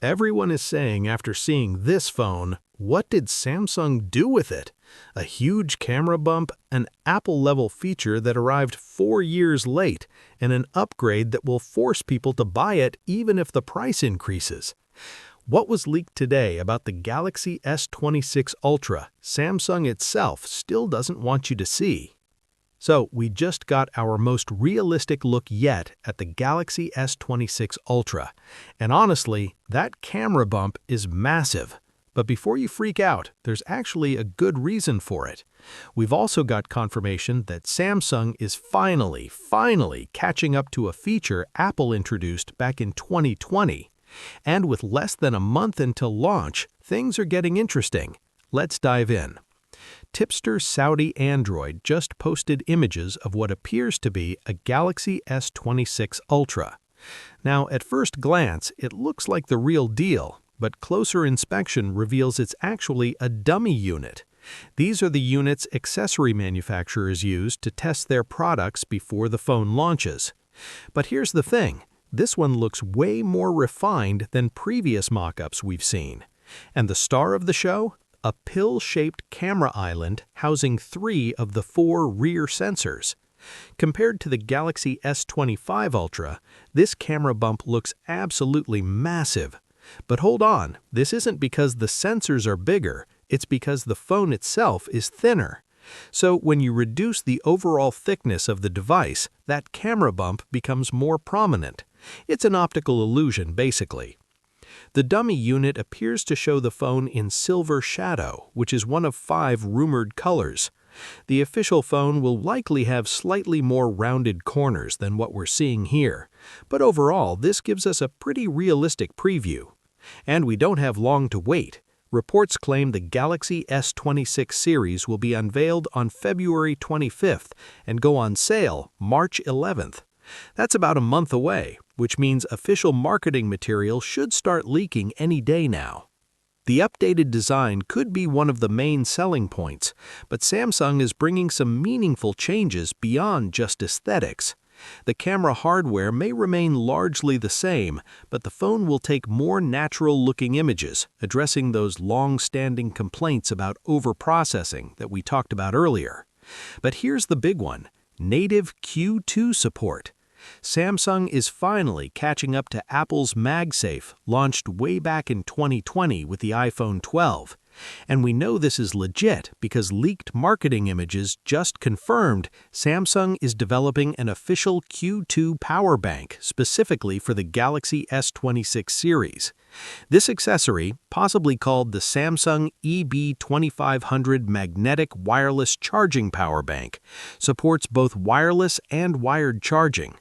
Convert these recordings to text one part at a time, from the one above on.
Everyone is saying after seeing this phone, what did Samsung do with it? A huge camera bump, an Apple-level feature that arrived 4 years late, and an upgrade that will force people to buy it even if the price increases. What was leaked today about the Galaxy S26 Ultra, Samsung itself still doesn't want you to see. So, we just got our most realistic look yet at the Galaxy S26 Ultra. And honestly, that camera bump is massive. But before you freak out, there's actually a good reason for it. We've also got confirmation that Samsung is finally catching up to a feature Apple introduced back in 2020. And with less than a month until launch, things are getting interesting. Let's dive in. Tipster Saudi Android just posted images of what appears to be a Galaxy S26 Ultra. Now, at first glance, it looks like the real deal, but closer inspection reveals it's actually a dummy unit. These are the units accessory manufacturers use to test their products before the phone launches. But here's the thing, this one looks way more refined than previous mock-ups we've seen. And the star of the show? A pill-shaped camera island housing 3 of the 4 rear sensors. Compared to the Galaxy S25 Ultra, this camera bump looks absolutely massive. But hold on, this isn't because the sensors are bigger, it's because the phone itself is thinner. So when you reduce the overall thickness of the device, that camera bump becomes more prominent. It's an optical illusion, basically. The dummy unit appears to show the phone in silver shadow, which is one of 5 rumored colors. The official phone will likely have slightly more rounded corners than what we're seeing here, but overall this gives us a pretty realistic preview. And we don't have long to wait. Reports claim the Galaxy S26 series will be unveiled on February 25th and go on sale March 11th. That's about a month away, which means official marketing material should start leaking any day now. The updated design could be one of the main selling points, but Samsung is bringing some meaningful changes beyond just aesthetics. The camera hardware may remain largely the same, but the phone will take more natural-looking images, addressing those long-standing complaints about overprocessing that we talked about earlier. But here's the big one, native Q2 support. Samsung is finally catching up to Apple's MagSafe, launched way back in 2020 with the iPhone 12. And we know this is legit because leaked marketing images just confirmed Samsung is developing an official Q2 power bank specifically for the Galaxy S26 series. This accessory, possibly called the Samsung EB2500 Magnetic Wireless Charging Power Bank, supports both wireless and wired charging.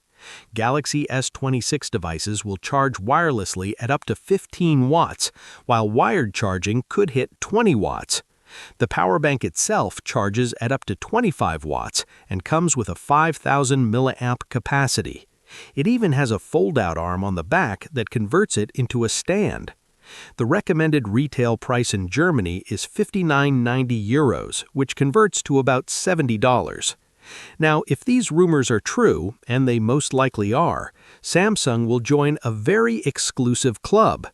Galaxy S26 devices will charge wirelessly at up to 15 watts, while wired charging could hit 20 watts. The power bank itself charges at up to 25 watts and comes with a 5,000 milliamp capacity. It even has a fold-out arm on the back that converts it into a stand. The recommended retail price in Germany is €59.90, which converts to about $70. Now, if these rumors are true, and they most likely are, Samsung will join a very exclusive club.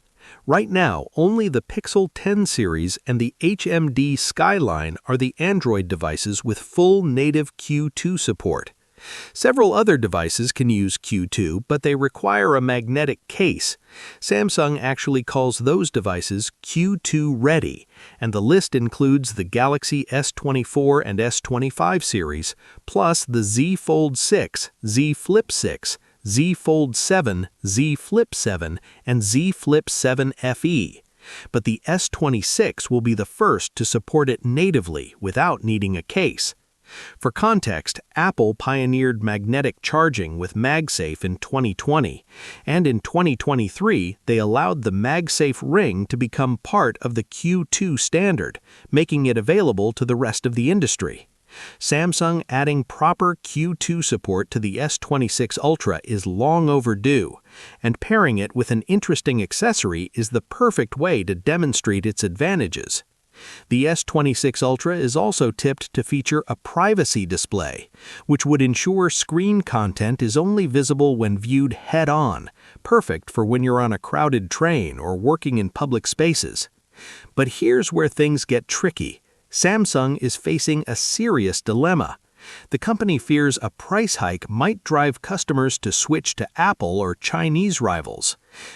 Right now, only the Pixel 10 series and the HMD Skyline are the Android devices with full native Q2 support. Several other devices can use Q2, but they require a magnetic case. Samsung actually calls those devices Q2 ready, and the list includes the Galaxy S24 and S25 series, plus the Z Fold 6, Z Flip 6, Z Fold 7, Z Flip 7, and Z Flip 7 FE. But the S26 will be the first to support it natively without needing a case. For context, Apple pioneered magnetic charging with MagSafe in 2020, and in 2023 they allowed the MagSafe ring to become part of the Q2 standard, making it available to the rest of the industry. Samsung adding proper Q2 support to the S26 Ultra is long overdue, and pairing it with an interesting accessory is the perfect way to demonstrate its advantages. The S26 Ultra is also tipped to feature a privacy display, which would ensure screen content is only visible when viewed head-on, perfect for when you're on a crowded train or working in public spaces. But here's where things get tricky. Samsung is facing a serious dilemma. The company fears a price hike might drive customers to switch to Apple or Chinese rivals.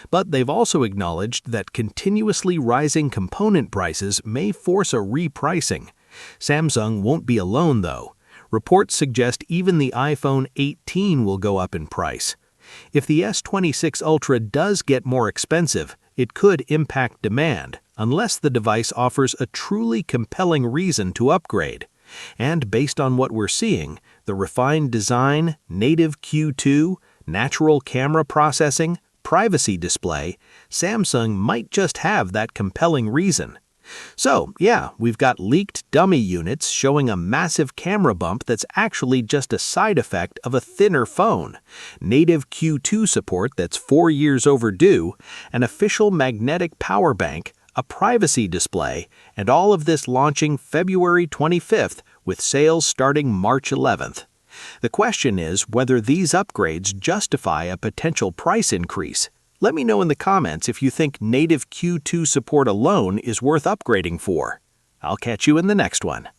But they've also acknowledged that continuously rising component prices may force a repricing. Samsung won't be alone, though. Reports suggest even the iPhone 18 will go up in price. If the S26 Ultra does get more expensive, it could impact demand, unless the device offers a truly compelling reason to upgrade. And based on what we're seeing, the refined design, native Q2, natural camera processing, privacy display, Samsung might just have that compelling reason. So, yeah, we've got leaked dummy units showing a massive camera bump that's actually just a side effect of a thinner phone, native Q2 support that's 4 years overdue, an official magnetic power bank, a privacy display, and all of this launching February 25th with sales starting March 11th. The question is whether these upgrades justify a potential price increase. Let me know in the comments if you think native Q2 support alone is worth upgrading for. I'll catch you in the next one.